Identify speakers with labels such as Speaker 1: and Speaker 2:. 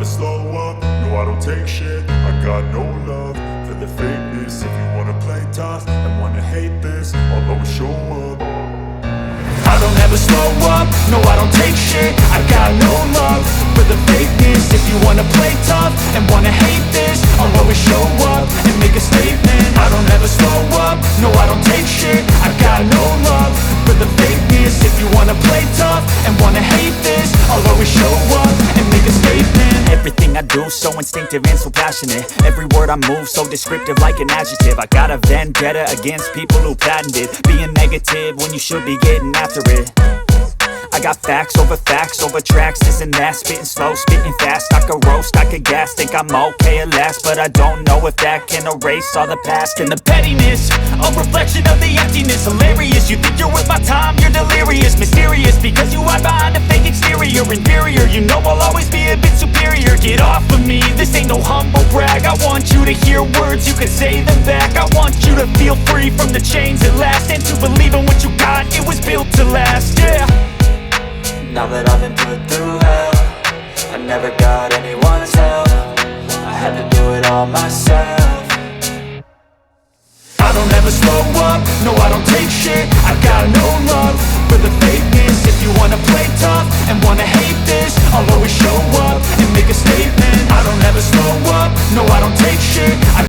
Speaker 1: slow up, no I don't take shit. I got no love for the fakeness. If you wanna play tough and wanna hate this, I'll always show up. I don't ever slow up, no I don't take shit. I got no love for the fakeness. If you wanna play tough and wanna hate this, I'll always show up and make a statement. I don't ever slow up, no I don't take shit. I got no love for the fakeness. If you wanna play tough and wanna hate this, I'll always show up and make a statement.
Speaker 2: Everything I do so instinctive and so passionate. Every word I move so descriptive like an adjective. I got a vendetta against people who patented being negative when you should be getting after it. I got facts over tracks, this and that. Spitting slow, spitting fast, I could roast, I could gas. Think I'm okay at last, but I don't know if that can erase all the past. And the pettiness, a reflection of the emptiness. Hilarious, you think you're worth my time, you're delirious. Mysterious, because you hide behind a fake exterior. Inferior, you know I'll always be a bit superior. Get off of me, this ain't no humble brag. I want you to hear words, you can say them back. I want you to feel free from the chains at last, and to believe in what you got, it was built to last, yeah.
Speaker 3: Now that I've been put through hell, I never got anyone's help. I had to do it all myself.